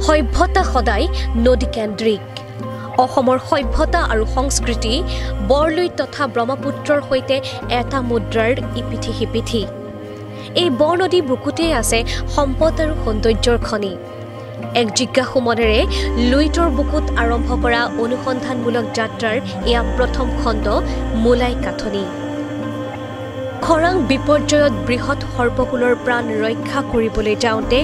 সভ্যতা সদায় নদীকেন্দ্ৰিক অসমৰ সভ্যতা আৰু সংস্কৃতি বৰলুই তথা ব্ৰহ্মপুত্ৰৰ সৈতে এটা মুদ্ৰাৰ ইপিঠি সিপিঠি এই বৰনদী বুকুতেই আছে সম্পদ আৰু সৌন্দৰ্যৰ খনি এক জিজ্ঞাসু মনেৰে লুইতৰ বুকুত আৰম্ভ কৰা অনুসন্ধানমূলক যাত্ৰাৰ এয়া প্ৰথম খণ্ড মোলাই কাথনি খৰাং বিপৰ্যয়ত বৃহৎ সৰ্পকুলৰ প্ৰাণ ৰক্ষা কৰিবলৈ যাওঁতে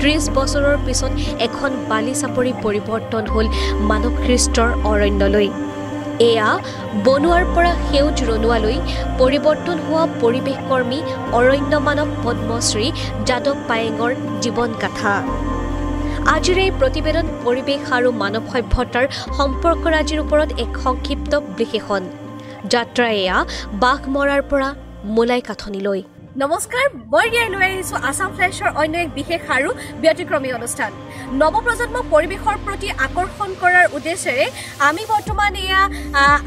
30 বছৰৰ পিছত এখন বালি চাপৰি পৰিৱৰ্তন হ'ল মানৱসৃষ্টৰ অৰণ্যলৈ এয়া বনোৱাৰ পৰা সেউজ ৰনোৱালৈ পৰিৱৰ্তন হোৱা পৰিৱেশ কৰ্মী অৰণ্য মানৱ পদ্মশ্ৰী যাদৱ পায়েঙৰ জীৱন গাথা আজিৰ এই প্ৰতিবেদন পৰিৱেশ আৰু মানৱ সভ্যতাৰ সম্পৰ্কৰাজিৰ ওপৰত এক সংক্ষিপ্ত বিশ্লেষণ যাত্ৰা এয়া বাঘমৰাৰ পৰা মোলাই কাথনিলৈ নমস্কাৰ বৰগিয়াই লৈ আহিছো আসাম ফ্লেশৰ অন্য এক বিশেষ আৰু ব্যতিক্ৰমী অনুষ্ঠান নৱপ্ৰজন্মক পৰিৱেশৰ প্ৰতি আকৰ্ষণ কৰাৰ উদ্দেশ্যেৰে আমি বৰ্তমান এয়া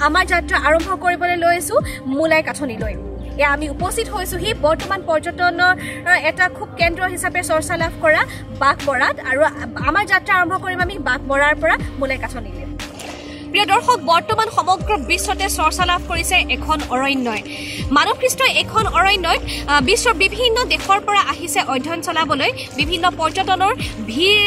আমাৰ যাত্ৰা আৰম্ভ কৰিবলৈ লৈছো মোলাই কাথনিলৈ এয়া আমি উপস্থিত হৈছো হি বৰ্তমান পৰ্যটনৰ এটা খুব কেন্দ্ৰ হিচাপে চৰ্চা লাভ কৰা বাঘমৰাত আৰু আমাৰ যাত্ৰা আৰম্ভ কৰিম আমি বাঘমৰাৰ পৰা মোলাই কাথনিলৈ প্ৰিয় দৰ্শক বৰ্তমান সমগ্ৰ বিশ্বতে চৰ্চা লাভ কৰিছে এখন অৰণ্যই মানৱসৃষ্ট এখন অৰণ্যই বিশ্বৰ বিভিন্ন দেশৰ পৰা আহিছে অধ্যয়ন চলাবলৈ বিভিন্ন পৰ্যটনৰ ভিৰ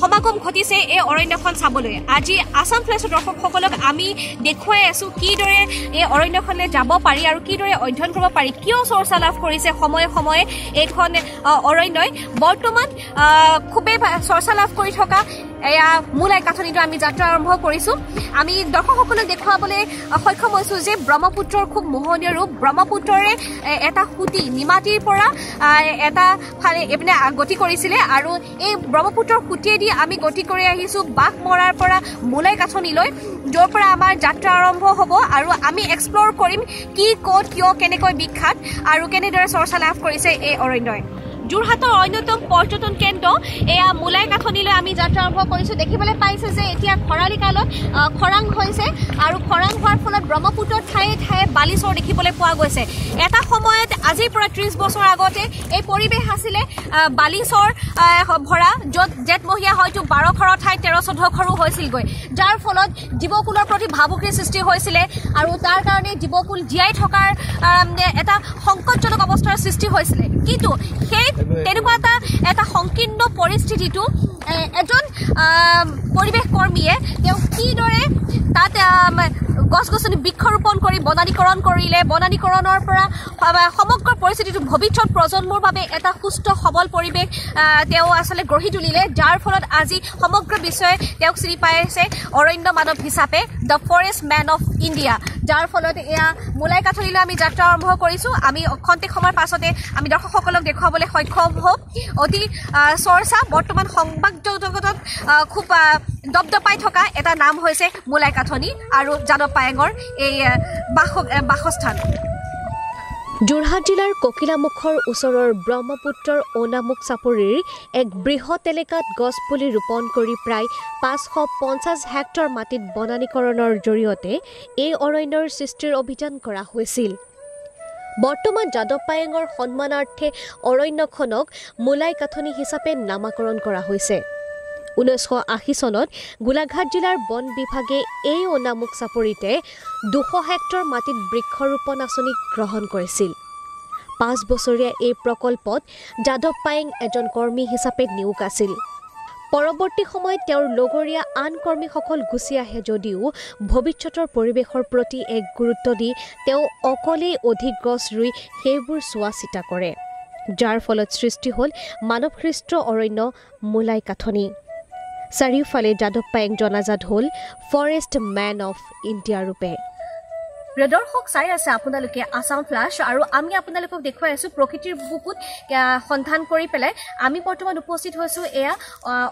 সমাগম ঘটিছে এই অৰণ্যখন চাবলৈ আজি আসাম ফ্লেশৰ দৰ্শকসকলক আমি দেখুৱাই আছো কিদৰে এই অৰণ্যখনলৈ যাব পাৰি আৰু কিদৰে অধ্যয়ন কৰিব পাৰি কিয় চৰ্চা লাভ কৰিছে সময়ে সময়ে এইখন অৰণ্যই বৰ্তমান খুবেই চৰ্চা লাভ কৰি থকা এয়া মোলাই কাথনিটো আমি যাত্ৰা আৰম্ভ কৰিছো আমি দৰ্শকসকলক দেখুৱাবলৈ সক্ষম হৈছো যে ব্ৰহ্মপুত্ৰৰ খুব মোহনীয় ৰূপ ব্ৰহ্মপুত্ৰৰে এটা সুতি নিমাটিৰ পৰা এটা ফালে এপিনে গতি কৰিছিলে আৰু এই ব্ৰহ্মপুত্ৰৰ সুতিয়েদি আমি গতি কৰি আহিছো বাঘমৰাৰ পৰা মোলাই কাথনিলৈ য'ৰ পৰা আমাৰ যাত্ৰা আৰম্ভ হ'ব আৰু আমি এক্সপ্ল'ৰ কৰিম কি ক'ত কিয় কেনেকৈ বিখ্যাত আৰু কেনেদৰে চৰ্চা লাভ কৰিছে এই অৰণ্যই যোৰহাটৰ অন্যতম পৰ্যটন কেন্দ্ৰ এয়া মোলাই কাথনিলৈ আমি যাত্ৰা আৰম্ভ কৰিছো দেখিবলৈ পাইছে যে এতিয়া খৰালি কালত খৰাং হৈছে আৰু খৰাং হোৱাৰ ফলত ব্ৰহ্মপুত্ৰৰ ঠায়ে ঠায়ে বালিচৰ দেখিবলৈ পোৱা গৈছে এটা সময়ত আজিৰ পৰা 30 বছৰ আগতে এই পৰিৱেশ আছিলে বালিচৰ ভৰা য'ত জেঠমহীয়া হয়তো 12 ঘৰৰ ঠাইত 13-14 ঘৰো হৈছিলগৈ যাৰ ফলত জীৱকুলৰ প্ৰতি ভাবুকিৰ সৃষ্টি হৈছিলে আৰু তাৰ কাৰণে জীৱকুল জীয়াই থকাৰ এটা সংকটজনক অৱস্থাৰ সৃষ্টি হৈছিলে কিন্তু সেই তেনেকুৱা এটা সংকীৰ্ণ পৰিস্থিতিটো এজন পৰিৱেশ কৰ্মীয়ে তেওঁ কিদৰে তাত গছ-গছনি বৃক্ষৰোপণ কৰি বনানীকৰণ কৰিলে বনানীকৰণৰ পৰা সমগ্ৰ পৰিস্থিতিটো ভৱিষ্যত প্ৰজন্মৰ বাবে এটা সুস্থ সবল পৰিৱেশ তেওঁ আচলতে গঢ়ি তুলিলে যাৰ ফলত আজি সমগ্ৰ বিশ্বই তেওঁক চিনি পাইছে অৰণ্য মানৱ হিচাপে the forest men of India যাৰ ফলত এয়া মোলাই কাথনিলৈ আমি যাত্ৰা আৰম্ভ কৰিছো আমি অক্ষন্তেক সময়ৰ পাছতে আমি দৰ্শকসকলক দেখুৱাবলৈ সক্ষম হ'ম অতি চৰ্চা বৰ্তমান সংবাদ জগতত খুব দপদপাই থকা এটা নাম হৈছে মোলাই কাথনি আৰু যাদৱ পায়েঙৰ এই বাসস্থান যোৰহাট জিলাৰ ককিলামুখৰ ওচৰৰ ব্ৰহ্মপুত্ৰৰ অনামুখ চাপৰিৰ এক বৃহৎ এলেকাত গছপুলি ৰোপণ কৰি প্ৰায় 550 হেক্টৰ মাটিত বনানীকৰণৰ জৰিয়তে এই অৰণ্যৰ সৃষ্টিৰ অভিযান কৰা হৈছিল বৰ্তমান যাদৱ পায়েঙৰ সন্মানাৰ্থে অৰণ্যখনক মোলাই কাথনি হিচাপে নামাকৰণ কৰা হৈছে 1980 চনত গোলাঘাট জিলাৰ বন বিভাগে এই অনামুখ চাপৰিতে 200 হেক্টৰ মাটিত বৃক্ষৰোপণ আঁচনি গ্ৰহণ কৰিছিল 5 বছৰীয়া এই প্ৰকল্পত যাদৱ পায়েং এজন কৰ্মী হিচাপে নিয়োগ আছিল পৰৱৰ্তী সময়ত তেওঁৰ লগৰীয়া আন কৰ্মীসকল গুচি আহে যদিও ভৱিষ্যতৰ পৰিৱেশৰ প্ৰতি এক গুৰুত্ব দি তেওঁ অকলেই অধিক গছ ৰুই সেইবোৰ চোৱা চিতা কৰে যাৰ ফলত সৃষ্টি হ'ল মানৱসৃষ্ট অৰণ্য মোলাই কাথনি চাৰিওফালে যাদৱ পায়েং জনাজাত হ'ল ফৰেষ্ট মেন অফ ইণ্ডিয়া ৰূপে দৰ্শক চাই আছে আপোনালোকে আসাম ফ্লাছ আৰু আমি আপোনালোকক দেখুৱাই আছো প্ৰকৃতিৰ বুকুত সন্ধান কৰি পেলাই আমি বৰ্তমান উপস্থিত হৈছো এয়া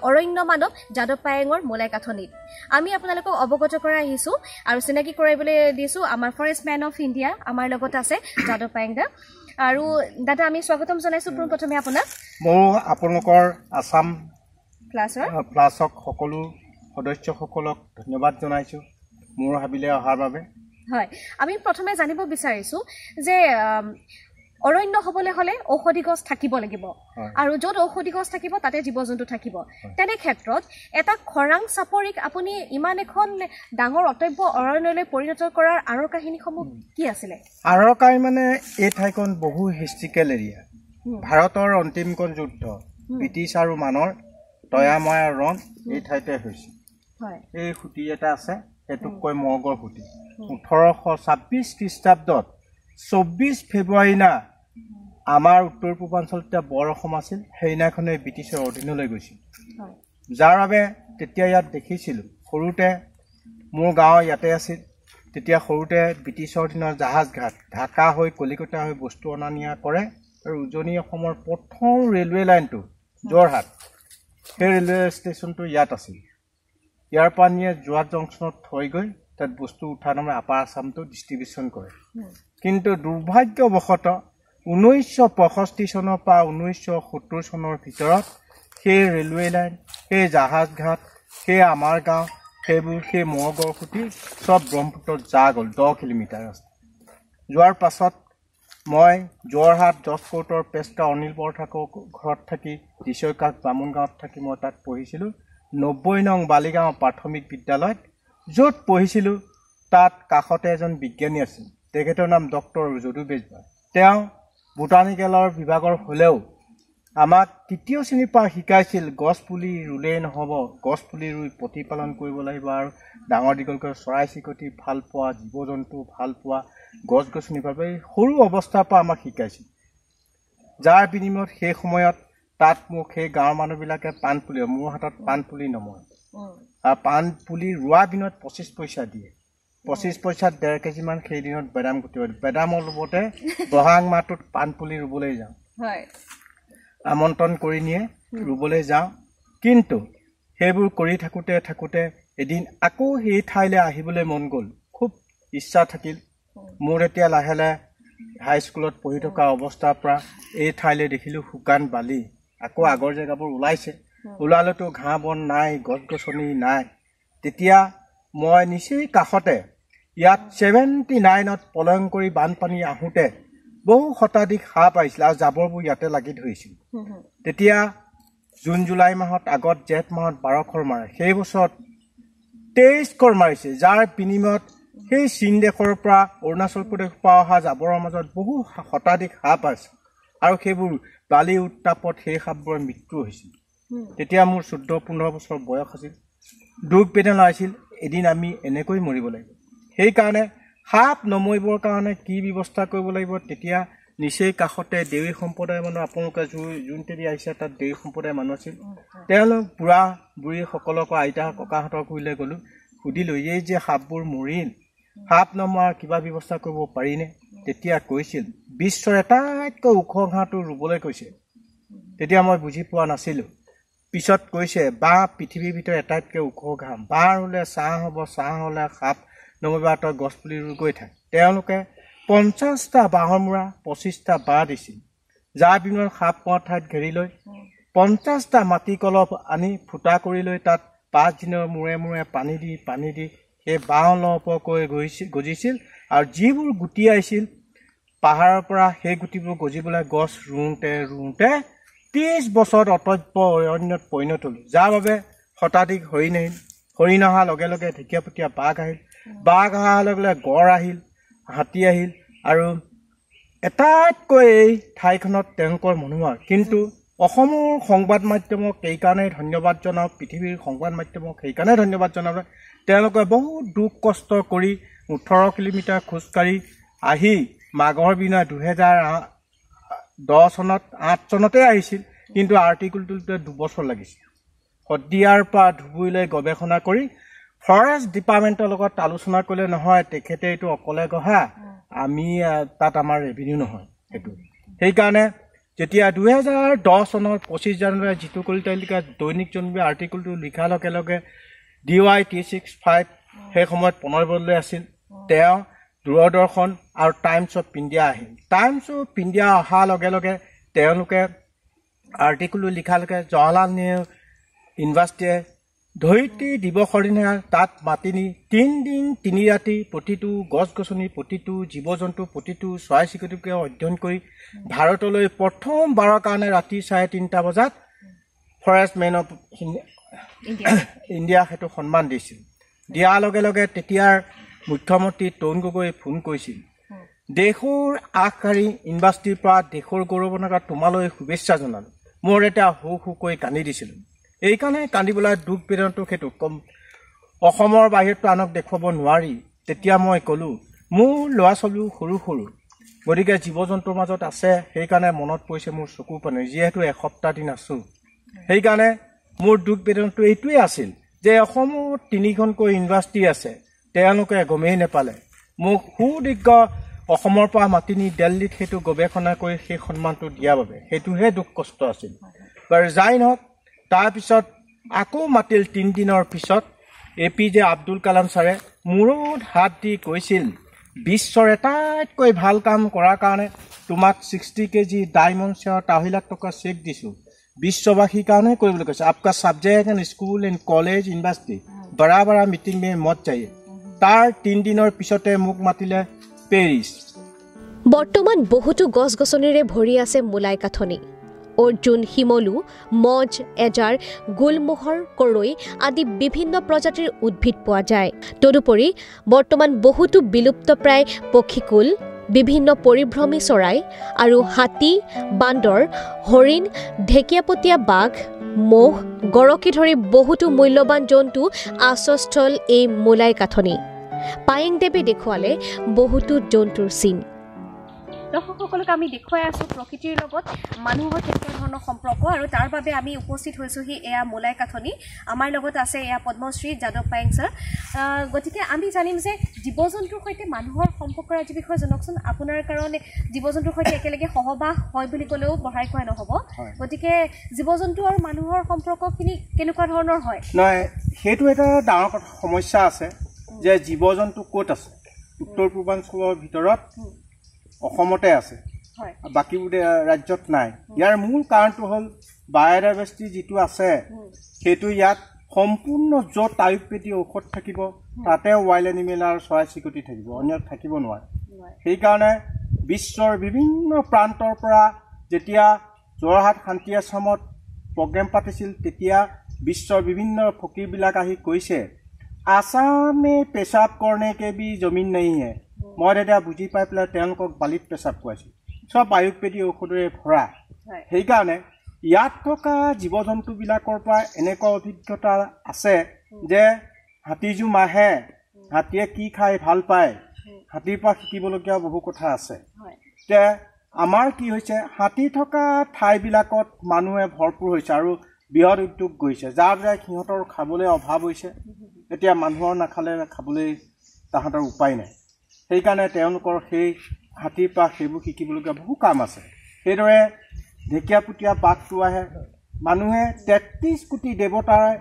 অৰণ্য মানৱ যাদৱ পায়েঙৰ মোলাই কাথনিত আমি আপোনালোকক অৱগত কৰাই আহিছো আৰু চিনাকি কৰাবলৈ দিছো আমাৰ ফৰেষ্ট মেন অফ ইণ্ডিয়া আমাৰ লগত আছে যাদৱ পায়েং দা আৰু দাদা আমি স্বাগতম জনাইছো প্ৰথমে আপোনাক মই আপোনালোকৰ আসাম প্লাছক সকলো সদস্যসকলক ধন্যবাদ জনাইছো মোৰ হাবিলে অহাৰ বাবে হয় আমি প্ৰথমে জানিব বিচাৰিছো যে অৰণ্য হ'বলৈ হ'লে ঔষধি গছ থাকিব লাগিব আৰু য'ত ঔষধি গছ থাকিব তাতে জীৱ জন্তু থাকিব তেনে ক্ষেত্ৰত এটা খৰাং চাপৰিক আপুনি ইমান এখন ডাঙৰ অটব্য অৰণ্যলৈ পৰিণত কৰাৰ আঁৰৰ কাহিনীসমূহ কি আছিলে আঁৰৰ কাহিনী মানে এই ঠাইখন বহু হিষ্ট্ৰিকেল এৰিয়া ভাৰতৰ অন্তিমখন যুদ্ধ ব্ৰিটিছ আৰু মানৰ তয়াময়া ৰণ এই ঠাইতে হৈছিল এই সুঁতি এটা আছে সেইটোক কয় মগৰ সুঁতি 1826 খ্ৰীষ্টাব্দত 24 ফেব্ৰুৱাৰী না আমাৰ উত্তৰ পূৰ্বাঞ্চলত এতিয়া বৰ অসম আছিল সেইদিনাখনে ব্ৰিটিছৰ অধীনলৈ গৈছিল যাৰ বাবে তেতিয়া ইয়াত দেখিছিলোঁ সৰুতে মোৰ গাঁও ইয়াতে আছিল তেতিয়া সৰুতে ব্ৰিটিছৰ দিনৰ জাহাজ ঘাট ঢাকা হৈ কলিকতা হৈ বস্তু অনা নিয়া কৰে আৰু উজনি অসমৰ প্ৰথম ৰেলৱে লাইনটো যোৰহাট সেই ৰেলৱে ষ্টেচনটো ইয়াত আছিল ইয়াৰ পৰা নিয়ে যোৰহাট জংচনত থৈ গৈ তাত বস্তু উঠা নামে আপাৰ আছামটো ডিষ্ট্ৰিবিউশ্যন কৰে কিন্তু দুৰ্ভাগ্যবশতঃ 1965 চনৰ পৰা 1970 চনৰ ভিতৰত সেই ৰেলৱে লাইন সেই জাহাজ ঘাট সেই আমাৰ গাঁও সেইবোৰ সেই মগৰ সুঁতি চব ব্ৰহ্মপুত্ৰত যা গ'ল 10 কিলোমিটাৰ ৰাস্তা যোৱাৰ পাছত মই যোৰহাট জজ কোৰ্টৰ পেষ্টা অনিল বৰঠাকুৰ ঘৰত থাকি দিছৈকাষ বামুণ গাঁৱত থাকি মই তাত পঢ়িছিলোঁ 90 নং বালিগাঁও প্ৰাথমিক বিদ্যালয়ত য'ত পঢ়িছিলোঁ তাত কাষতে এজন বিজ্ঞানী আছিল তেখেতৰ নাম ডক্টৰ যদু বেজবৰা তেওঁ বোটানিকেলৰ বিভাগৰ হ'লেও আমাক তৃতীয় শ্ৰেণীৰ পৰা শিকাইছিল গছ পুলি ৰুলেই নহ'ব গছ পুলি ৰুই প্ৰতিপালন কৰিব লাগিব আৰু ডাঙৰ দীঘলকৈ চৰাই চিৰিকটি ভাল পোৱা জীৱ জন্তু ভাল পোৱা গছ গছনি ভাল পোৱা সৰু অৱস্থাৰ পৰা আমাক শিকাইছিল যাৰ বিনিময়ত সেই সময়ত তাত মোক সেই গাঁৱৰ মানুহবিলাকে পাণ পুলি মোৰ হাতত পাণ পুলি নময় আৰু পাণ পুলি ৰোৱা দিনত 25 পইচা দিয়ে 25 পইচাত 1.5 কেজিমান সেই দিনত বেদাম গুটি বেদামৰ লগতে বহাগ মাহটোত পাণ পুলি ৰুবলৈ যাওঁ আমন্ত্ৰণ কৰি নিয়ে ৰুবলৈ যাওঁ কিন্তু সেইবোৰ কৰি থাকোঁতে এদিন আকৌ সেই ঠাইলৈ আহিবলৈ মন গ'ল খুব ইচ্ছা থাকিল মোৰ এতিয়া লাহে লাহে হাইস্কুলত পঢ়ি থকা অৱস্থাৰ পৰা এই ঠাইলৈ দেখিলোঁ শুকান বালি আকৌ আগৰ জেগাবোৰ ওলাইছে ওলালেতো ঘাঁহ বন নাই গছ গছনি নাই তেতিয়া মই নিচেই কাষতে ইয়াত 79ত প্ৰলয়ংকৰী বানপানী আহোঁতে বহু শতাধিক সাপ আহিছিল আৰু জাবৰবোৰ ইয়াতে লাগি ধৰিছিল তেতিয়া জুন জুলাই মাহত আগত জেঠ মাহত 12 খৰ মাৰে সেই বছৰত 23 খৰ মাৰিছে যাৰ বিনিময়ত সেই চীন দেশৰ পৰা অৰুণাচল প্ৰদেশ পৰা অহা জাবৰৰ মাজত বহু শতাধিক সাপ আছে আৰু সেইবোৰ বালি উত্তাপত সেই সাপবোৰৰ মৃত্যু হৈছিল তেতিয়া মোৰ 14-15 বছৰ বয়স আছিল দুখ বেদনা আছিল এদিন আমি এনেকৈ মৰিব লাগিব সেইকাৰণে সাপ নমৰিবৰ কাৰণে কি ব্যৱস্থা কৰিব লাগিব তেতিয়া নিচেই কাষতে দেউৰী সম্প্ৰদায়ৰ মানুহ আপোনালোকে যোনতেদি আহিছে তাত দেউৰী সম্প্ৰদায়ৰ মানুহ আছিল তেওঁলোক বুঢ়া বুঢ়ীসকলক আইতা ককাহঁতৰ ঘৰলৈ গ'লোঁ সুধিলোঁ এই যে সাপবোৰ মৰিল সাপ নমৰাৰ কিবা ব্যৱস্থা কৰিব পাৰিনে তেতিয়া কৈছিল বিশ্বৰ এটাইতকৈ ওখ ঘাঁহটো ৰুবলৈ কৈছে তেতিয়া মই বুজি পোৱা নাছিলোঁ পিছত কৈছে বাঁহ পৃথিৱীৰ ভিতৰত এটাইতকৈ ওখ ঘাঁহ বাঁহ ৰুলে ছাঁ হ'ব ছাঁ হ'লে সাপ নমৰিবা তই গছ পুলি ৰুই গৈ থাক তেওঁলোকে 50টা বাঁহৰ মূৰা 25টা বাঁহ দিছিল যাৰ বিনিময়ত সাপ পোৱা ঠাইত ঘেৰি লৈ 50টা মাটি কলহ আনি ফুটা কৰি লৈ তাত 5 দিনৰ মূৰে মূৰে পানী দি সেই বাঁহ লহপহকৈ গজিছিল আৰু যিবোৰ গুটি আহিছিল পাহাৰৰ পৰা সেই গুটিবোৰ গজিবলৈ গছ ৰুওঁতে 30 বছৰত অটব্য অৰণ্যত পৰিণত হ'ল যাৰ বাবে শতাধিক হৰিণ অহাৰ লগে লগে ঢেকীয়াপতীয়া বাঘ আহিল বাঘ অহাৰ লগে লগে গড় আহিল হাতী আহিল আৰু এটাইতকৈ এই ঠাইখনত তেওঁলোকৰ মনোহৰ কিন্তু অসমৰ সংবাদ মাধ্যমক এইকাৰণে ধন্যবাদ জনাওঁ পৃথিৱীৰ সংবাদ মাধ্যমক সেইকাৰণে ধন্যবাদ জনাওঁ তেওঁলোকে বহুত দুখ কষ্ট কৰি 18 কিলোমিটাৰ খোজকাঢ়ি আহি মাঘৰ বিনা 2010 চনত 8 চনতে আহিছিল কিন্তু আৰ্টিকলটোতে 2 বছৰ লাগিছিল শদিয়াৰ পৰা ধুবুৰীলৈ গৱেষণা কৰি ফৰেষ্ট ডিপাৰ্টমেণ্টৰ লগত আলোচনা কৰিলে নহয় তেখেতে এইটো অকলে গঢ়া আমি তাত আমাৰ ৰেভিনিউ নহয় সেইটো সেইকাৰণে যেতিয়া 2010 চনৰ 25 জানুৱাৰী জিতু কলিতালিকা দৈনিক জন্মী আৰ্টিকলটো লিখাৰ লগে লগে DY T65 সেই সময়ত প্ৰণয়লৈ আছিল তেওঁ দূৰদৰ্শন আৰু টাইমছ অফ ইণ্ডিয়া আহিল টাইমছ অফ ইণ্ডিয়া অহাৰ লগে লগে তেওঁলোকে আৰ্টিকলটো লিখালৈকে জৱাহৰলাল নেহৰু ইউনিভাৰ্চিটিয়ে ধৰিত্ৰী দিৱসৰ দিনা তাত মাতি নি 3 দিন 3 ৰাতি প্ৰতিটো গছ গছনি প্ৰতিটো জীৱ জন্তু প্ৰতিটো চৰাই চিৰিকটিকে অধ্যয়ন কৰি ভাৰতলৈ প্ৰথমবাৰৰ কাৰণে ৰাতি 3:30 বজাত ফৰেষ্ট মেন অফ ইণ্ডিয়া হেতু সন্মান দিছিল দিয়াৰ লগে লগে তেতিয়াৰ মুখ্যমন্ত্ৰী তৰুণ গগৈয়ে ফোন কৰিছিল দেশৰ আগশাৰী ইউনিভাৰ্চিটিৰ পৰা দেশৰ গৌৰৱনগৰ তোমালৈ শুভেচ্ছা জনালো মোৰ এটা হুকৈ কান্দি দিছিল এইকাৰণে কান্দিবলৈ দুখ বেদনাটো হেতু কম অসমৰ বাহিৰতো আনক দেখুৱাব নোৱাৰি তেতিয়া মই ক'লো মোৰ ল'ৰা ছোৱালী সৰু সৰু গতিকে জীৱ জন্তুৰ মাজত আছে সেইকাৰণে মনত পৰিছে মোৰ চকু পানী যিহেতু এসপ্তাহ দিন আছো সেইকাৰণে মোৰ দুখ বেদনাটো এইটোৱে আছিল যে অসমত 3খনকৈ ইউনিভাৰ্চিটি আছে তেওঁলোকে গমেই নেপালে মোক সুদীৰ্ঘ অসমৰ পৰা মাতি নি দিল্লীত হেতু গৱেষণা কৰি সেই সন্মানটো দিয়াৰ বাবে হেতুহে দুখ কষ্ট আছিল বাৰু যাই নহওক তাৰ পিছত আকৌ মাতিল 3 দিনৰ পিছত APJ আব্দুল কালাম ছাৰে মূৰত হাত দি কৈছিল বিশ্বৰ এটাইতকৈ ভাল কাম কৰাৰ কাৰণে তোমাক 60 কেজি ডায়মণ্ড শ্বেয়াৰ 2 লাখ টকা চেক দিছো বিশ্ববাসীৰ কাৰণে কৰিবলৈ কৈছে आपका subject and school and college university बड़ा बड़ा मीटिंग में मत जाइए তাৰ 3 দিনৰ পিছতে মোক মাতিলে পেৰিছ বৰ্তমান বহুতো গছ গছনিৰে ভৰি আছে মোলাই কাঠনি অৰ্জুন হিমলু মজ এজাৰ গুলমোহৰ কৰৈ আদি বিভিন্ন প্ৰজাতিৰ উদ্ভিদ পোৱা যায় তদুপৰি বৰ্তমান বহুতো বিলুপ্তপ্ৰায় পক্ষীকুল বিভিন্ন পৰিভ্ৰমী চৰাই আৰু হাতী বান্দৰ হৰিণ ঢেকিয়াপতীয়া বাঘ মহ গৰকে ধৰি বহুতো মূল্যৱান জন্তু আশ্ৰয়স্থল এই মোলাই কাঠনি পায়েং দেৱে দেখুৱালে বহুতো জন্তুৰ চিন দৰ্শকসকলক আমি দেখুৱাই আছো প্ৰকৃতিৰ লগত মানুহৰ কেনেকুৱা ধৰণৰ সম্পৰ্ক আৰু তাৰ বাবে আমি উপস্থিত হৈছো এয়া মোলাই কাঠনি আমাৰ লগত আছে এয়া পদ্মশ্ৰী যাদৱ পায়েং ছাৰ গতিকে আমি জানিম যে জীৱ জন্তুৰ সৈতে মানুহৰ সম্পৰ্কৰ আজি বিষয়ে জনকচোন আপোনাৰ কাৰণে জীৱ জন্তুৰ সৈতে একেলগে সহবাস হয় বুলি ক'লেও বঢ়াই কোৱা নহ'ব গতিকে জীৱ জন্তু আৰু মানুহৰ সম্পৰ্কখিনি কেনেকুৱা ধৰণৰ হয় নহয় সেইটো এটা ডাঙৰ সমস্যা আছে যে জীৱ জন্তু ক'ত আছে উত্তৰ পূৰ্বাঞ্চলৰ ভিতৰত অসমতে আছে বাকিবোৰ ৰাজ্যত নাই ইয়াৰ মূল কাৰণটো হ'ল বায়'ডাইভাৰ্চিটি যিটো আছে সেইটো ইয়াত সম্পূৰ্ণ য'ত আয়ুৰ্বেদিক ঔষধ থাকিব তাতে ৱাইল্ড এনিমেল আৰু চৰাই চিৰিকটি থাকিব অন্য থাকিব নোৱাৰে সেইকাৰণে বিশ্বৰ বিভিন্ন প্ৰান্তৰ পৰা যেতিয়া যোৰহাট শান্তি আশ্ৰমত প্ৰগ্ৰেম পাতিছিল তেতিয়া বিশ্বৰ বিভিন্ন ফকীৰবিলাক আহি কৈছে আসামে পেচাব কৰনে কে বি জমিন নাই হে মই তেতিয়া বুজি পাই পেলাই তেওঁলোকক বালিত পেচাব খুৱাইছোঁ চব আয়ুৰ্বেদিক ঔষধৰে ভৰা সেইকাৰণে ইয়াত থকা জীৱ জন্তুবিলাকৰ পৰা এনেকুৱা অভিজ্ঞতা আছে যে হাতীজো মাহে হাতীয়ে কি খাই ভাল পায় হাতীৰ পৰা শিকিবলগীয়া বহু কথা আছে যে আমাৰ কি হৈছে হাতী থকা ঠাইবিলাকত মানুহে ভৰপূৰ হৈছে আৰু বৃহৎ উদ্যোগ গৈছে যাৰ দ্বাৰা সিহঁতৰ খাবলৈ অভাৱ হৈছে এতিয়া মানুহৰ নাখালে খাবলৈ তাহাঁতৰ উপায় নাই সেইকাৰণে তেওঁলোকৰ সেই হাতীৰ পৰা সেইবোৰ শিকিবলগীয়া বহু কাম আছে সেইদৰে ঢেকীয়াপতীয়া বাঘটো আহে মানুহে 33 কোটি দেৱতাৰে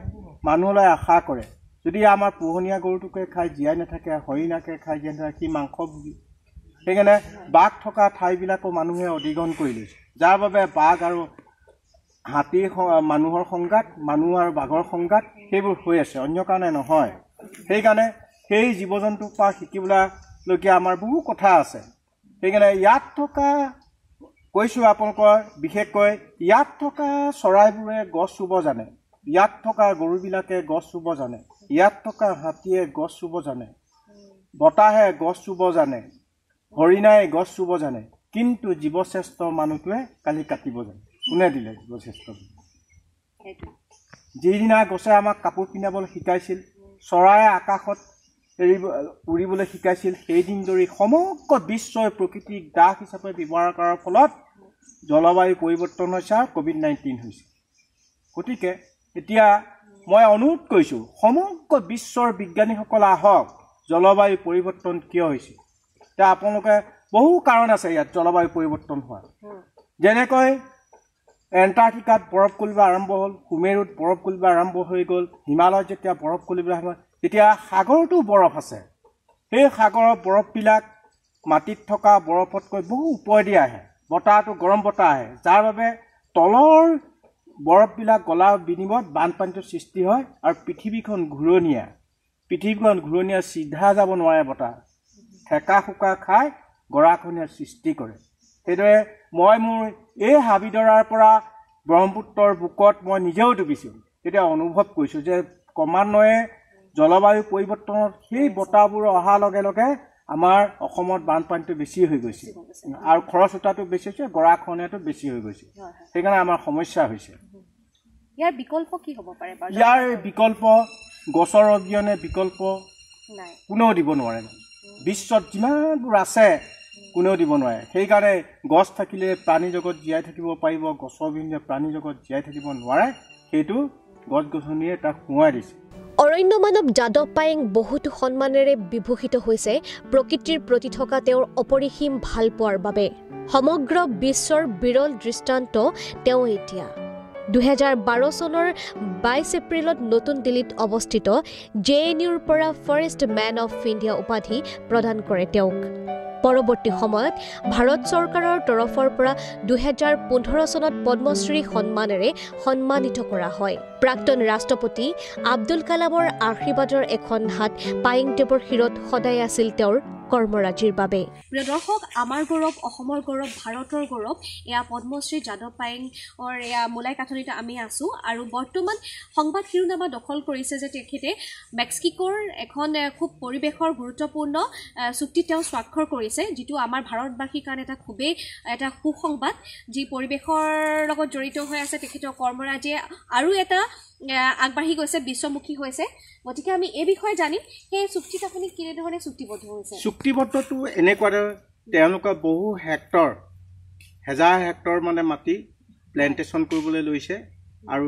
মানুহলৈ আশা কৰে যদি আমাৰ পোহনীয়া গৰুটোকে খাই জীয়াই নাথাকে হৰিণাকে খাই জীয়াই নাথাকে সি মাংস ভুগি সেইকাৰণে বাঘ থকা ঠাইবিলাকো মানুহে অধিগ্ৰহণ কৰি লৈছে যাৰ বাবে বাঘ আৰু হাতীৰ মানুহৰ সংঘাত মানুহ আৰু বাঘৰ সংঘাত সেইবোৰ হৈ আছে অন্য কাৰণে নহয় সেইকাৰণে সেই জীৱ জন্তুৰ পৰা শিকিবলগীয়া আমাৰ বহু কথা আছে সেইকাৰণে ইয়াত থকা কৈছোঁ আপোনালোকৰ বিশেষকৈ ইয়াত থকা চৰাইবোৰে গছ ৰুব জানে ইয়াত থকা গৰুবিলাকে গছ ৰুব জানে ইয়াত থকা হাতীয়ে গছ ৰুব জানে বতাহে গছ ৰুব জানে হৰিণাই গছ ৰুব জানে কিন্তু জীৱশ্ৰেষ্ঠ মানুহটোৱে কালি কাটিব জানে কোনে দিলে জীৱশ্ৰেষ্ঠ যিদিনা গছে আমাক কাপোৰ পিন্ধাবলৈ শিকাইছিল চৰাই আকাশত উৰিবলৈ শিকাইছিল সেইদিন ধৰি সমগ্ৰ বিশ্বই প্ৰকৃতিক দাস হিচাপে ব্যৱহাৰ কৰাৰ ফলত জলবায়ু পৰিৱৰ্তন হৈছে আৰু COVID-19 হৈছে গতিকে এতিয়া মই অনুৰোধ কৰিছোঁ সমগ্ৰ বিশ্বৰ বিজ্ঞানীসকল আহক জলবায়ু পৰিৱৰ্তন কিয় হৈছে এতিয়া আপোনালোকে বহু কাৰণ আছে ইয়াত জলবায়ু পৰিৱৰ্তন হোৱাৰ যেনেকৈ এণ্টাৰ্কটিকাত বৰফ গলিব আৰম্ভ হ'ল কুমেৰুত বৰফ গলিব আৰম্ভ হৈ গ'ল হিমালয়ত যেতিয়া বৰফ গলিব আৰম্ভ তেতিয়া সাগৰতো বৰফ আছে সেই সাগৰৰ বৰফবিলাক মাটিত থকা বৰফতকৈ বহু ওপৰেদি আহে বতাহটো গৰম বতাহ আহে যাৰ বাবে তলৰ বৰফবিলাক গলাৰ বিনিময়ত বানপানীটোৰ সৃষ্টি হয় আৰু পৃথিৱীখন ঘূৰণীয়া চিধা যাব নোৱাৰে বতাহ ঠেকা শুকা খাই গৰাখহনীয়াৰ সৃষ্টি কৰে সেইদৰে মই মোৰ এই হাবিডৰাৰ পৰা ব্ৰহ্মপুত্ৰৰ বুকত মই নিজেও ডুবিছোঁ তেতিয়া অনুভৱ কৰিছোঁ যে ক্ৰমান্বয়ে জলবায়ু পৰিৱৰ্তনত সেই বতাহবোৰ অহাৰ লগে লগে আমাৰ অসমত বানপানীটো বেছি হৈ গৈছে আৰু খৰস্ৰোতাটো বেছি হৈছে গৰাখহনীয়াটো বেছি হৈ গৈছে সেইকাৰণে আমাৰ সমস্যা হৈছে ইয়াৰ বিকল্প কি হ'ব পাৰে বাৰু ইয়াৰ বিকল্প গছৰ অবিহনে বিকল্প কোনেও দিব নোৱাৰে বিশ্বত যিমানবোৰ আছে কোনেও দিব নোৱাৰে সেইকাৰণে গছ থাকিলে প্ৰাণী জগত জীয়াই থাকিব পাৰিব গছৰ অবিহনে প্ৰাণী জগত জীয়াই থাকিব নোৱাৰে সেইটো গছ গছনিয়ে তাক সোঁৱাই দিছে অৰণ্য মানৱ যাদৱ পায়েং বহুতো সন্মানেৰে বিভূষিত হৈছে প্ৰকৃতিৰ প্ৰতি থকা তেওঁৰ অপৰিসীম ভাল পোৱাৰ বাবে সমগ্ৰ বিশ্বৰ বিৰল দৃষ্টান্ত তেওঁ এতিয়া 2012 চনৰ 22 এপ্ৰিলত নতুন দিল্লীত অৱস্থিত JNUৰ পৰা ফাৰ্ষ্ট মেন অফ ইণ্ডিয়া উপাধি প্ৰদান কৰে তেওঁক পৰৱৰ্তী সময়ত ভাৰত চৰকাৰৰ তৰফৰ পৰা 2015 চনত পদ্মশ্ৰী সন্মানেৰে সন্মানিত কৰা হয় প্ৰাক্তন ৰাষ্ট্ৰপতি আব্দুল কালামৰ আশীৰ্বাদৰ এখন হাত পায়েংদেৱৰ শিৰত সদায় আছিল তেওঁৰ কৰ্মৰাজিৰ বাবে প্ৰিয় দৰ্শক আমাৰ গৌৰৱ অসমৰ গৌৰৱ ভাৰতৰ গৌৰৱ এয়া পদ্মশ্ৰী যাদৱ পায়েঙৰ এয়া মোলাই কাঠনিতে আমি আছোঁ আৰু বৰ্তমান সংবাদ শিৰোনামা দখল কৰিছে যে তেখেতে মেক্সিকোৰ এখন খুব পৰিৱেশৰ গুৰুত্বপূৰ্ণ চুক্তি তেওঁ স্বাক্ষৰ কৰিছে যিটো আমাৰ ভাৰতবাসীৰ কাৰণে খুবেই এটা সুসংবাদ যি পৰিৱেশৰ লগত জড়িত হৈ আছে তেখেতৰ কৰ্মৰাজিয়ে আৰু এটা আগবাঢ়ি গৈছে বিশ্বমুখী হৈছে গতিকে আমি এই বিষয়ে জানিম সেই চুক্তিত আপুনি কেনেধৰণে চুক্তিবদ্ধ হৈছে চুক্তিবদ্ধটো এনেকুৱা তেওঁলোকে বহু হেজাৰ হেক্টৰ মানে মাটি প্লেণ্টেশ্যন কৰিবলৈ লৈছে আৰু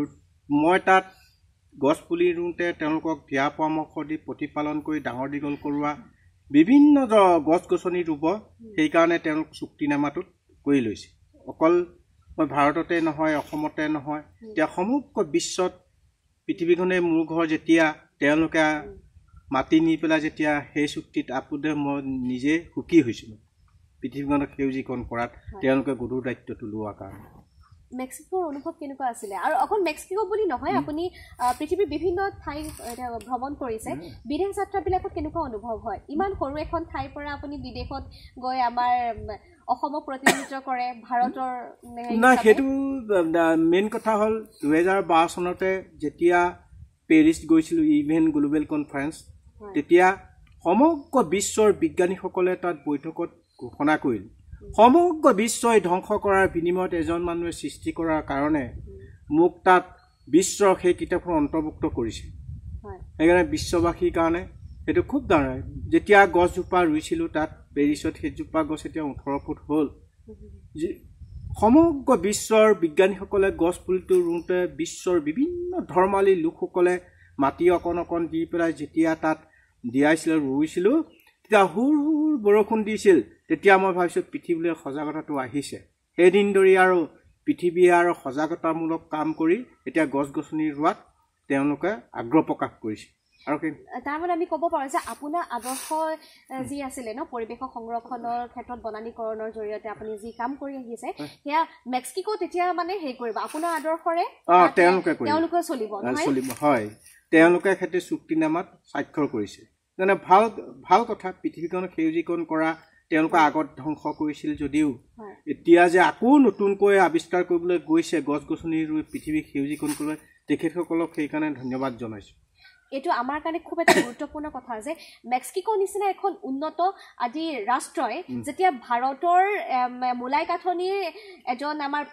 মই তাত গছ পুলি ৰুওঁতে তেওঁলোকক দিহা পৰামৰ্শ দি প্ৰতিপালন কৰি ডাঙৰ দীঘল কৰোৱা বিভিন্ন গছ গছনি ৰুব সেইকাৰণে তেওঁলোক চুক্তিনামাটোত কৰি লৈছে অকল মই ভাৰততে নহয় অসমতে নহয় এতিয়া সমগ্ৰ বিশ্বত পৃথিৱীখনে মোৰ ঘৰ যেতিয়া তেওঁলোকে মাটি নি পেলাই যেতিয়া সেই চুক্তিত আপোদে মই নিজে সুখী হৈছিলোঁ পৃথিৱীখনক সেউজীকৰণ কৰাত তেওঁলোকে গধুৰ দায়িত্বটো লোৱাৰ কাৰণে মেক্সিকোৰ অনুভৱ কেনেকুৱা আছিলে আৰু অকল মেক্সিকো বুলি নহয় আপুনি পৃথিৱীৰ বিভিন্ন ঠাই ভ্ৰমণ কৰিছে বিদেশ যাত্ৰাবিলাকত কেনেকুৱা অনুভৱ হয় ইমান সৰু এখন ঠাইৰ পৰা আপুনি বিদেশত গৈ আমাৰ অসমক প্ৰতিনিধিত্ব কৰে ভাৰতৰ না সেইটো মেইন কথা হ'ল 2012 চনতে যেতিয়া পেৰিছ গৈছিলোঁ ইভেন গ্লোবেল কনফাৰেন্স তেতিয়া সমগ্ৰ বিশ্বৰ বিজ্ঞানীসকলে তাত বৈঠকত ঘোষণা কৰিল সমগ্ৰ বিশ্বই ধ্বংস কৰাৰ বিনিময়ত এজন মানুহে সৃষ্টি কৰাৰ কাৰণে মোক তাত বিশ্বৰ সেই কিতাপখন অন্তৰ্ভুক্ত কৰিছে সেইকাৰণে বিশ্ববাসীৰ কাৰণে সেইটো খুব ডাঙৰ যেতিয়া গছজোপা ৰুইছিলোঁ তাত পেৰিছত সেইজোপা গছ এতিয়া 18 ফুট হ'ল সমগ্ৰ বিশ্বৰ বিজ্ঞানীসকলে গছ পুলিটো ৰুওঁতে বিশ্বৰ বিভিন্ন ধৰ্মালী লোকসকলে মাটি অকণ দি পেলাই যেতিয়া তাত দিয়াইছিল ৰুইছিলোঁ তেতিয়া হুৰ বৰষুণ দিছিল তেতিয়া মই ভাবিছোঁ পৃথিৱীলৈ সজাগতাটো আহিছে সেইদিন ধৰি আৰু পৃথিৱীয়ে আৰু সজাগতামূলক কাম কৰি এতিয়া গছ গছনি ৰোৱাত তেওঁলোকে আগ্ৰহ প্ৰকাশ কৰিছে আৰু তাৰমানে আমি ক'ব পাৰোঁ যে আপোনাৰ আদৰ্শ যি আছিলে ন পৰিৱেশ সংৰক্ষণৰ ক্ষেত্ৰত বনানীকৰণৰ জৰিয়তে আপুনি যি কাম কৰি আহিছে সেয়া মেক্সিকো তেতিয়া মানে হেৰি কৰিব আপোনাৰ আদৰ্শৰে তেওঁলোকে চলিব হয় তেওঁলোকে সেইটো চুক্তিনামাত স্বাক্ষৰ কৰিছে মানে ভাল কথা পৃথিৱীখনক সেউজীকৰণ কৰা তেওঁলোকে আগত ধ্বংস কৰিছিল যদিও এতিয়া যে আকৌ নতুনকৈ আৱিষ্কাৰ কৰিবলৈ গৈছে গছ গছনি ৰুই পৃথিৱীক সেউজীকৰণ কৰিবলৈ তেখেতসকলক সেইকাৰণে ধন্যবাদ জনাইছোঁ এইটো আমাৰ কাৰণে খুব এটা গুৰুত্বপূৰ্ণ কথা যে মেক্সিকো নিচিনা এখন উন্নত আদি ৰাষ্ট্ৰই যেতিয়া ভাৰতৰ মোলাই কাঠনিৰ এজন আমাৰ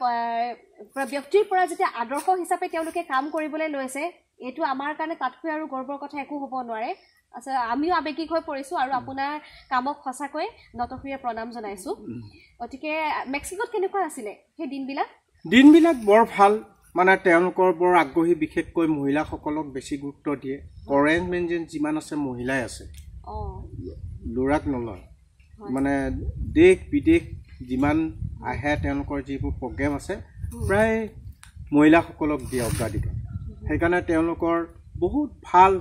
ব্যক্তিৰ পৰা যেতিয়া আদৰ্শ হিচাপে তেওঁলোকে কাম কৰিবলৈ লৈছে এইটো আমাৰ কাৰণে তাতকৈ আৰু গৰ্বৰ কথা একো হ'ব নোৱাৰে আচ্ছা আমিও আৱেগিক হৈ পৰিছোঁ আৰু আপোনাৰ কামক সঁচাকৈ নতশিৰে প্ৰণাম জনাইছোঁ গতিকে মেক্সিকোত কেনেকুৱা আছিলে সেই দিনবিলাক বৰ ভাল মানে তেওঁলোকৰ বৰ আগ্ৰহী বিশেষকৈ মহিলাসকলক বেছি গুৰুত্ব দিয়ে অৰেঞ্জমেণ্ট যেন যিমান আছে মহিলাই আছে ল'ৰাক নলয় মানে দেশ বিদেশ যিমান আহে তেওঁলোকৰ যিবোৰ প্ৰগ্ৰেম আছে প্ৰায় মহিলাসকলক দিয়ে অগ্ৰাধিকাৰ সেইকাৰণে তেওঁলোকৰ বহুত ভাল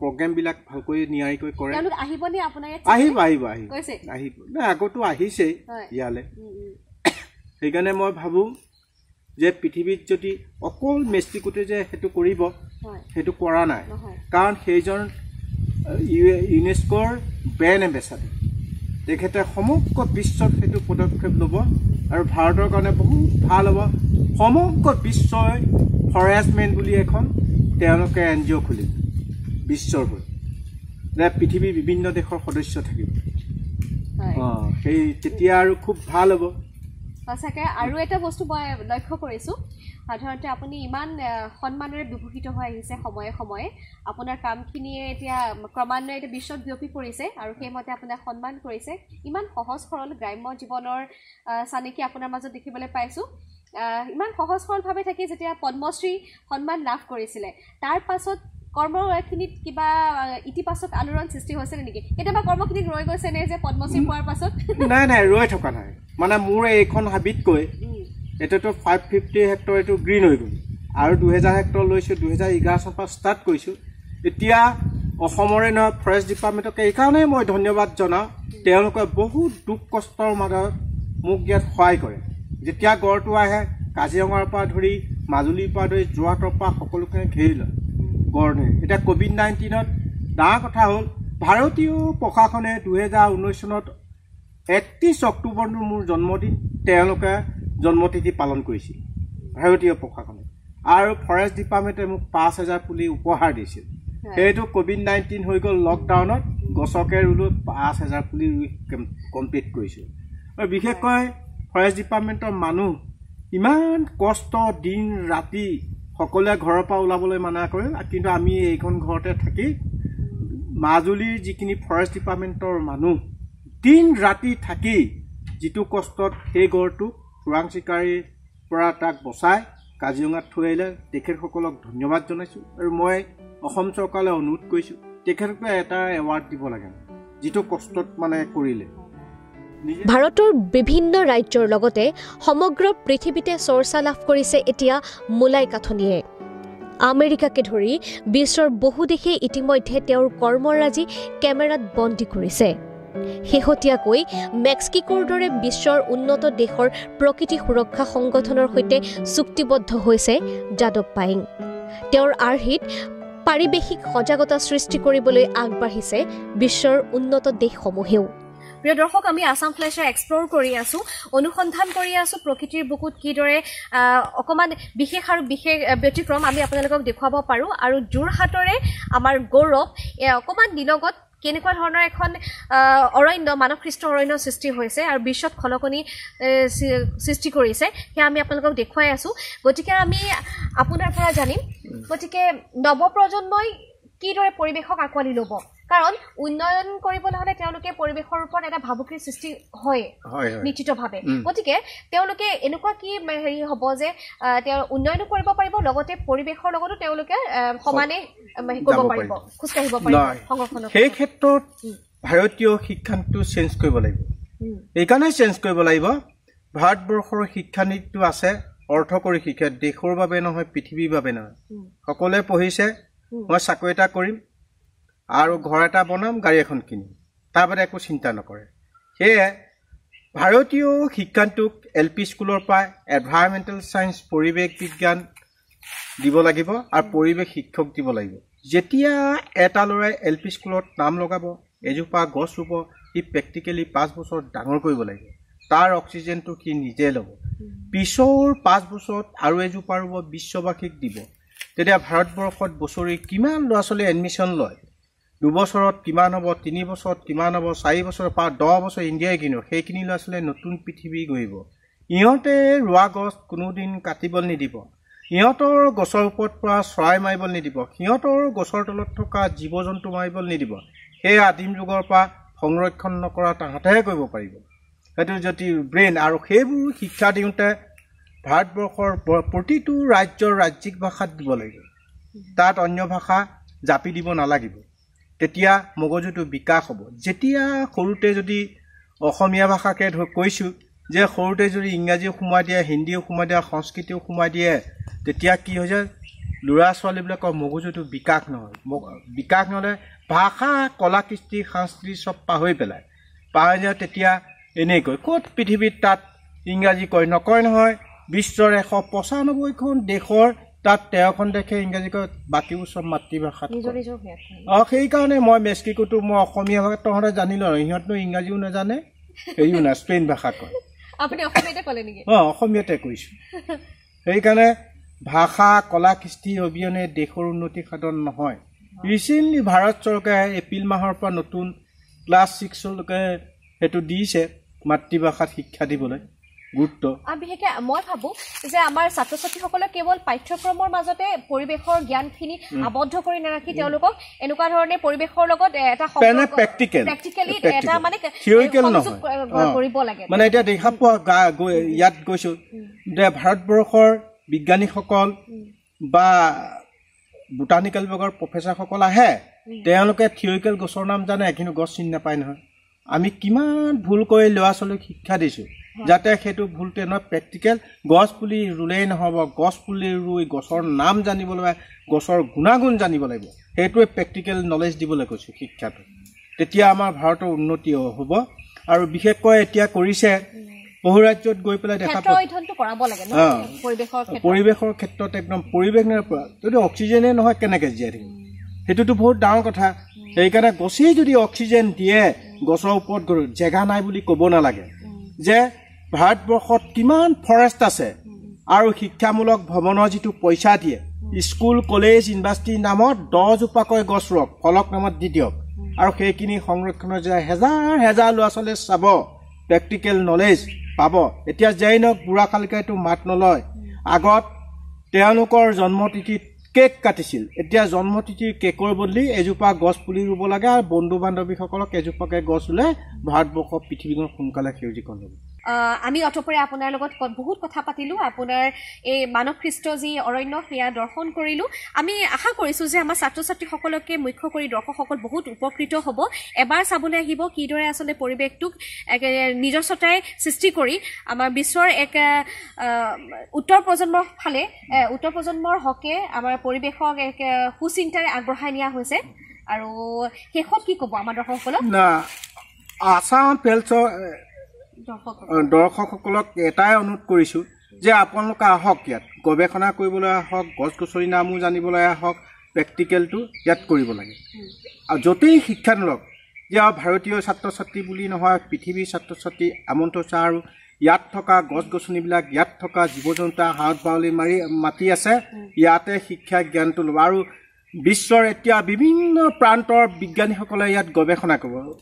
প্ৰগ্ৰেমবিলাক ভালকৈ নিয়াৰিকৈ কৰে আহিব আগতো আহিছেই ইয়ালৈ সেইকাৰণে মই ভাবোঁ যে পৃথিৱীত যদি অকল মেক্সিকোতে যে সেইটো কৰিব সেইটো কৰা নাই কাৰণ সেইজন ইউনেস্কোৰ ব্ৰেণ্ড এম্বেচাডৰ তেখেতে সমগ্ৰ বিশ্বত সেইটো পদক্ষেপ ল'ব আৰু ভাৰতৰ কাৰণে বহুত ভাল হ'ব সমগ্ৰ বিশ্বই ফৰেষ্টমেন বুলি এখন তেওঁলোকে NGO খুলিব বিশ্বৰ হৈ যে পৃথিৱীৰ বিভিন্ন দেশৰ সদস্য থাকিব সেই তেতিয়া আৰু খুব ভাল হ'ব সঁচাকৈ আৰু এটা বস্তু মই লক্ষ্য কৰিছোঁ সাধাৰণতে আপুনি ইমান সন্মানেৰে বিভূষিত হৈ আহিছে সময়ে সময়ে আপোনাৰ কামখিনিয়ে এতিয়া ক্ৰমান্বয়ে এতিয়া বিশ্বত বিয়পি পৰিছে আৰু সেইমতে আপোনাক সন্মান কৰিছে ইমান সহজ সৰল গ্ৰাম্য জীৱনৰ চানেকি আপোনাৰ মাজত দেখিবলৈ পাইছোঁ ইমান সহজ সৰলভাৱে থাকি যেতিয়া পদ্মশ্ৰী সন্মান লাভ কৰিছিলে তাৰ পাছত কৰ্মখিনিত কিবা ইতিবাচক আলোড়ন সৃষ্টি হৈছিল নেকি কেতিয়াবা কৰ্মখিনিত ৰৈ গৈছে নে যে পদ্মশ্ৰী পোৱাৰ পাছত নাই ৰৈ থকা নাই মানে মোৰ এইখন হাবিতকৈ এতিয়াতো 550 হেক্টৰ এইটো গ্ৰীণ হৈ গ'ল আৰু 2000 হেক্টৰ লৈছোঁ 2011 চনৰ পৰা ষ্টাৰ্ট কৰিছোঁ এতিয়া অসমৰে নহয় ফৰেষ্ট ডিপাৰ্টমেণ্টক এইকাৰণে মই ধন্যবাদ জনাওঁ তেওঁলোকে বহুত দুখ কষ্টৰ মাজত মোক ইয়াত সহায় কৰে যেতিয়া গড়টো আহে কাজিৰঙাৰ পৰা ধৰি মাজুলীৰ পৰা ধৰি যোৰহাটৰ পৰা সকলোকে ঘেৰি লয় গড়নে এতিয়া COVID-19ত ডাঙৰ কথা হ'ল ভাৰতীয় প্ৰশাসনে 2019 চনত 31 অক্টোবৰটো মোৰ জন্মদিন তেওঁলোকে জন্মতিথি পালন কৰিছিল ভাৰতীয় প্ৰশাসনে আৰু ফৰেষ্ট ডিপাৰ্টমেণ্টে মোক 5000 পুলি উপহাৰ দিছিল সেইটো COVID-19 হৈ গ'ল লকডাউনত গছকে ৰুলো 5000 পুলি ৰুই কমপ্লিট কৰিছোঁ আৰু বিশেষকৈ ফৰেষ্ট ডিপাৰ্টমেণ্টৰ মানুহ ইমান কষ্ট দিন ৰাতি সকলোৱে ঘৰৰ পৰা ওলাবলৈ মানা কৰে কিন্তু আমি এইখন ঘৰতে থাকি মাজুলীৰ যিখিনি ফৰেষ্ট ডিপাৰ্টমেণ্টৰ মানুহ দিন ৰাতি থাকি যিটো কষ্টত সেই গড়টো চোৰাং চিকাৰীৰ পৰা তাক বচাই কাজিৰঙাত থৈ আহিলে তেখেতসকলক ধন্যবাদ জনাইছোঁ আৰু মই অসম চৰকাৰলৈ অনুৰোধ কৰিছোঁ তেখেতক এটা এৱাৰ্ড দিব লাগে যিটো কষ্টত মানে কৰিলে ভাৰতৰ বিভিন্ন ৰাজ্যৰ লগতে সমগ্ৰ পৃথিৱীতে চৰ্চা লাভ কৰিছে এতিয়া মোলাই কাঠনিয়ে আমেৰিকাকে ধৰি বিশ্বৰ বহু দেশে ইতিমধ্যে তেওঁৰ কৰ্মৰাজি কেমেৰাত বন্দী কৰিছে শেহতীয়াকৈ মেক্সিকোৰ দৰে বিশ্বৰ উন্নত দেশৰ প্ৰকৃতি সুৰক্ষা সংগঠনৰ সৈতে চুক্তিবদ্ধ হৈছে যাদৱ পায়েং তেওঁৰ আৰ্হিত পাৰিৱেশিক সজাগতা সৃষ্টি কৰিবলৈ আগবাঢ়িছে বিশ্বৰ উন্নত দেশসমূহেও প্ৰিয় দৰ্শক আমি আসাম ফ্লেশ্ব এক্সপ্ল'ৰ কৰি আছোঁ অনুসন্ধান কৰি আছোঁ প্ৰকৃতিৰ বুকুত কিদৰে অকণমান বিশেষ আৰু বিশেষ ব্যতিক্ৰম আমি আপোনালোকক দেখুৱাব পাৰোঁ আৰু যোৰহাটৰে আমাৰ গৌৰৱ অকণমান দিনগত কেনেকুৱা ধৰণৰ এখন অৰণ্য মানৱসৃষ্ট অৰণ্য সৃষ্টি হৈছে আৰু বিশ্বত খলকনি সৃষ্টি কৰিছে সেয়া আমি আপোনালোকক দেখুৱাই আছোঁ গতিকে আমি আপোনাৰ পৰা জানিম গতিকে নৱপ্ৰজন্মই কিদৰে পৰিৱেশক আঁকোৱালি ল'ব কাৰণ উন্নয়ন কৰিবলৈ হ'লে তেওঁলোকে পৰিৱেশৰ ওপৰত এটা ভাবুকিৰ সৃষ্টি হয় নিশ্চিতভাৱে গতিকে তেওঁলোকে এনেকুৱা কি হেৰি হ'ব যে তেওঁ উন্নয়নো কৰিব পাৰিব লগতে পৰিৱেশৰ লগতো তেওঁলোকে সমানে কৰিব পাৰিব খোজকাঢ়িব পাৰিব সংৰক্ষণৰ সেই ক্ষেত্ৰত ভাৰতীয় শিক্ষানীতিটো চেঞ্জ কৰিব লাগিব এইকাৰণে চেঞ্জ কৰিব লাগিব ভাৰতবৰ্ষৰ শিক্ষানীতিটো আছে অৰ্থকৰী শিক্ষা দেশৰ বাবে নহয় পৃথিৱীৰ বাবে নহয় সকলোৱে পঢ়িছে মই চাকৰি এটা কৰিম আৰু ঘৰ এটা বনাম গাড়ী এখন কিনিম তাৰ বাদে একো চিন্তা নকৰে সেয়ে ভাৰতীয় শিক্ষানীতিক LP স্কুলৰ পৰা এনভাইৰনমেণ্টেল চায়েন্স পৰিৱেশ বিজ্ঞান দিব লাগিব আৰু পৰিৱেশ শিক্ষক দিব লাগিব যেতিয়া এটা ল'ৰাই LP স্কুলত নাম লগাব এজোপা গছ ৰুব সি প্ৰেক্টিকেলি 5 বছৰ ডাঙৰ কৰিব লাগিব তাৰ অক্সিজেনটো সি নিজে ল'ব পিছৰ 5 বছৰত আৰু এজোপা ৰুব বিশ্ববাসীক দিব তেতিয়া ভাৰতবৰ্ষত বছৰি কিমান ল'ৰা ছোৱালী এডমিশ্যন লয় 2 বছৰত কিমান হ'ব 3 বছৰত কিমান হ'ব 4 বছৰৰ পৰা 10 বছৰ ইণ্ডিয়াই কিনো সেইখিনি ল'ৰা ছোৱালীয়ে নতুন পৃথিৱী গঢ়িব ইহঁতে ৰোৱা গছ কোনোদিন কাটিবলৈ নিদিব ইহঁতৰ গছৰ ওপৰত পৰা চৰাই মাৰিবলৈ নিদিব সিহঁতৰ গছৰ তলত থকা জীৱ জন্তু মাৰিবলৈ নিদিব সেই আদিম যুগৰ পৰা সংৰক্ষণ নকৰা তাহাঁতেহে কৰিব পাৰিব সেইটো যদি ব্ৰেইন আৰু সেইবোৰ শিক্ষা দিওঁতে ভাৰতবৰ্ষৰ প্ৰতিটো ৰাজ্যৰ ৰাজ্যিক ভাষাত দিব লাগিব তাত অন্য ভাষা জাপি দিব নালাগিব তেতিয়া মগজুটো বিকাশ হ'ব যেতিয়া সৰুতে যদি অসমীয়া ভাষাকে কৈছোঁ যে সৰুতে যদি ইংৰাজীও সোমাই দিয়ে হিন্দীও সোমাই দিয়ে সংস্কৃতিও সোমাই দিয়ে তেতিয়া কি হৈ যায় ল'ৰা ছোৱালীবিলাকৰ মগজুটো বিকাশ নহয় বিকাশ নহ'লে ভাষা কলা কৃষ্টি সংস্কৃতি চব পাহৰি যায় তেতিয়া এনেকৈ ক'ত পৃথিৱীত তাত ইংৰাজী কয় নকয় নহয় বিশ্বৰ 195খন দেশৰ তাত 13খন দেশে ইংৰাজী কয় বাকীবোৰ চব মাতৃভাষাত সেইকাৰণে মই মেক্সিকোটো মই অসমীয়া ভাষা তহঁতে জানিলো সিহঁতনো ইংৰাজীও নাজানে হেৰিও না স্পেইন ভাষা কয় অসমীয়াতে কৈছো সেইকাৰণে ভাষা কলা কৃষ্টি অবিহনে দেশৰ উন্নতি সাধন নহয় ৰিচেণ্টলি ভাৰত চৰকাৰে এপ্ৰিল মাহৰ পৰা নতুন ক্লাছ 6লৈকে সেইটো দিছে মাতৃভাষাত শিক্ষা দিবলৈ গুৰুত্ব বিশেষকৈ মই ভাবোঁ যে আমাৰ ছাত্ৰ ছাত্ৰীসকলক কেৱল পাঠ্যক্ৰমৰ মাজতে পৰিৱেশৰ জ্ঞানখিনি আবদ্ধ কৰি নাৰাখি তেওঁলোকক এনেকুৱা ধৰণে পৰিৱেশৰ লগত এটা প্ৰেক্টিকেলি এটা মানে কৰিব লাগে মানে এতিয়া দেখা পোৱা ইয়াত গৈছোঁ যে ভাৰতবৰ্ষৰ বিজ্ঞানীসকল বা বোটানিকেল বিভাগৰ প্ৰফেচাৰসকল আহে তেওঁলোকে থিয়ৰিকেল গছৰ নাম জানে কিন্তু গছ চিনি নাপায় নহয় আমি কিমান ভুল কৰি ল'ৰা ছোৱালীক শিক্ষা দিছোঁ যাতে সেইটো ভুলতে নহয় প্ৰেক্টিকেল গছ পুলি ৰুলেই নহ'ব গছ পুলি ৰুই গছৰ নাম জানিব লাগিব গছৰ গুণাগুণ জানিব লাগিব সেইটোৱে প্ৰেক্টিকেল নলেজ দিবলৈ কৈছোঁ শিক্ষাটো তেতিয়া আমাৰ ভাৰতৰ উন্নতি হ'ব আৰু বিশেষকৈ এতিয়া কৰিছে বহু ৰাজ্যত গৈ পেলাই দেখা পৰিৱেশৰ ক্ষেত্ৰত একদম পৰিৱেশ যদি অক্সিজেনে নহয় কেনেকৈ জীয়াই থাকিব সেইটোতো বহুত ডাঙৰ কথা সেইকাৰণে গছেই যদি অক্সিজেন দিয়ে গছৰ ওপৰত জেগা নাই বুলি ক'ব নালাগে যে ভাৰতবৰ্ষত কিমান ফৰেষ্ট আছে আৰু শিক্ষামূলক ভ্ৰমণৰ যিটো পইচা দিয়ে স্কুল কলেজ ইউনিভাৰ্চিটিৰ নামত 10 জোপাকৈ গছ ৰুৱক ফলক নামত দি দিয়ক আৰু সেইখিনি সংৰক্ষণৰ যে হেজাৰ হেজাৰ ল'ৰা ছোৱালীয়ে চাব প্ৰেক্টিকেল নলেজ পাব এতিয়া জৈনক বুঢ়া খালিকাইটো মাত নলয় আগত তেওঁলোকৰ জন্মতিথিত কেক কাটিছিল এতিয়া জন্মতিথিৰ কেকৰ বদলি এজোপা গছ পুলি ৰুব লাগে আৰু বন্ধু বান্ধৱীসকলক এজোপাকৈ গছ ৰুলে ভাৰতবৰ্ষ পৃথিৱীখন সোনকালে সেউজীকৰণ হ'ব আমি অতপৰে আপোনাৰ লগত বহুত কথা পাতিলোঁ আপোনাৰ এই মানৱসৃষ্ট যি অৰণ্য সেয়া দৰ্শন কৰিলোঁ আমি আশা কৰিছোঁ যে আমাৰ ছাত্ৰ ছাত্ৰীসকলকে মুখ্য কৰি দৰ্শকসকল বহুত উপকৃত হ'ব এবাৰ চাবলৈ আহিব কিদৰে আচলতে পৰিৱেশটোক নিজস্বতাই সৃষ্টি কৰি আমাৰ বিশ্বৰ এক উত্তৰ প্ৰজন্মৰ হকে আমাৰ পৰিৱেশক এক সুচিন্তাৰে আগবঢ়াই নিয়া হৈছে আৰু শেষত কি ক'ব আমাৰ দৰ্শকসকলক আছাম পেলছৰ দৰ্শকসকলক এটাই অনুৰোধ কৰিছোঁ যে আপোনালোকে আহক ইয়াত গৱেষণা কৰিবলৈ আহক গছ গছনিৰ নামো জানিবলৈ আহক প্ৰেক্টিকেলটো ইয়াত কৰিব লাগে আৰু য'তেই শিক্ষা নলওক যে ভাৰতীয় ছাত্ৰ ছাত্ৰী বুলি নহয় পৃথিৱীৰ ছাত্ৰ ছাত্ৰী আমন্ত্ৰণ আৰু ইয়াত থকা গছ গছনিবিলাক ইয়াত থকা জীৱ জন্তু হাত বাউলি মাতি আছে ইয়াতে শিক্ষা জ্ঞানটো ল'ব আৰু বিশ্বৰ এতিয়া বিভিন্ন প্ৰান্তৰ বিজ্ঞানীসকলে ইয়াত গৱেষণা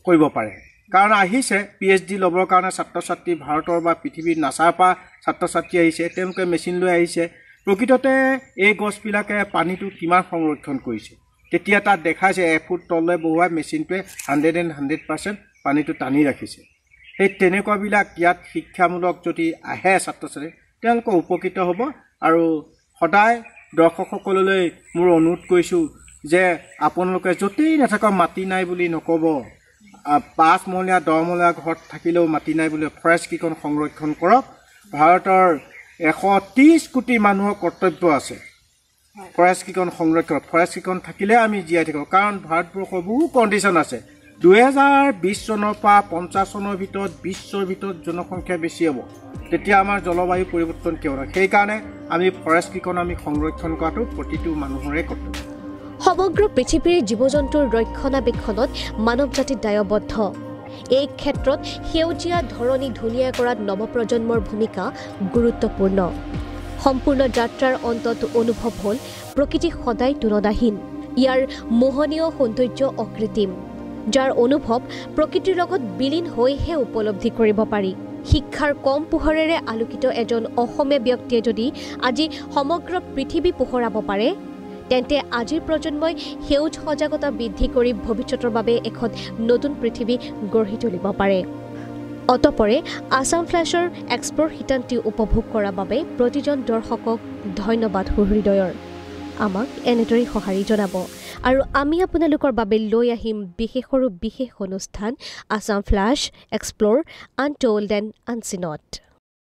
কৰিব পাৰে কাৰণ আহিছে PhD ল'বৰ কাৰণে ছাত্ৰ ছাত্ৰী ভাৰতৰ বা পৃথিৱীৰ নাচাৰ পৰা ছাত্ৰ ছাত্ৰী আহিছে তেওঁলোকে মেচিন লৈ আহিছে প্ৰকৃততে এই গছবিলাকে পানীটো কিমান সংৰক্ষণ কৰিছে তেতিয়া তাত দেখাইছে 1 ফুট তললৈ বহুৱাই মেচিনটোৱে 100% পানীটো টানি ৰাখিছে সেই তেনেকুৱাবিলাক ইয়াত শিক্ষামূলক যদি আহে ছাত্ৰ ছাত্ৰী তেওঁলোকে উপকৃত হ'ব আৰু সদায় দৰ্শকসকললৈ মোৰ অনুৰোধ কৰিছোঁ যে আপোনালোকে য'তেই নাথাকক মাটি নাই বুলি নক'ব 5 মহলীয়া 10 মহলীয়া ঘৰত থাকিলেও মাটি নাই বুলি ফৰেষ্ট কেইখন সংৰক্ষণ কৰক ভাৰতৰ 130 কোটি মানুহৰ কৰ্তব্য আছে ফৰেষ্ট কেইখন সংৰক্ষণ ফৰেষ্ট কেইখন থাকিলে আমি জীয়াই থাকিব কাৰণ ভাৰতবৰ্ষৰ বহু কণ্ডিশ্যন আছে 2020 চনৰ পৰা 50 চনৰ ভিতৰত বিশ্বৰ ভিতৰত জনসংখ্যা বেছি হ'ব তেতিয়া আমাৰ জলবায়ু পৰিৱৰ্তন কিয় নহয় সেইকাৰণে আমি ফৰেষ্ট কেইখন আমি সংৰক্ষণ কৰাটো প্ৰতিটো মানুহৰে কৰ্তব্য সমগ্ৰ পৃথিৱীৰ জীৱ জন্তুৰ ৰক্ষণাবেক্ষণত মানৱ জাতি দায়বদ্ধ এই ক্ষেত্ৰত সেউজীয়া ধৰণী ধুনীয়া কৰাত নৱপ্ৰজন্মৰ ভূমিকা গুৰুত্বপূৰ্ণ সম্পূৰ্ণ যাত্ৰাৰ অন্তত অনুভৱ হ'ল প্ৰকৃতি সদায় তুলনাহীন ইয়াৰ মোহনীয় সৌন্দৰ্য অকৃত্ৰিম যাৰ অনুভৱ প্ৰকৃতিৰ লগত বিলীন হৈহে উপলব্ধি কৰিব পাৰি শিক্ষাৰ কম পোহৰেৰে আলোকিত এজন অসমীয়া ব্যক্তিয়ে যদি আজি সমগ্ৰ পৃথিৱী পোহৰাব পাৰে তেন্তে আজিৰ প্ৰজন্মই সেউজ সজাগতা বৃদ্ধি কৰি ভৱিষ্যতৰ বাবে এখন নতুন পৃথিৱী গঢ়ি তুলিব পাৰে অতপৰে আছাম ফ্লেছৰ এক্সপ্ল'ৰ শিতানটি উপভোগ কৰাৰ বাবে প্ৰতিজন দৰ্শকক ধন্যবাদ সুহৃদয়ৰ আমাক এনেদৰে সঁহাৰি জনাব আৰু আমি আপোনালোকৰ বাবে লৈ আহিম বিশেষৰো বিশেষ অনুষ্ঠান আছাম ফ্লেছ এক্সপ্ল'ৰ আনটোল্ড এণ্ড আনচিনত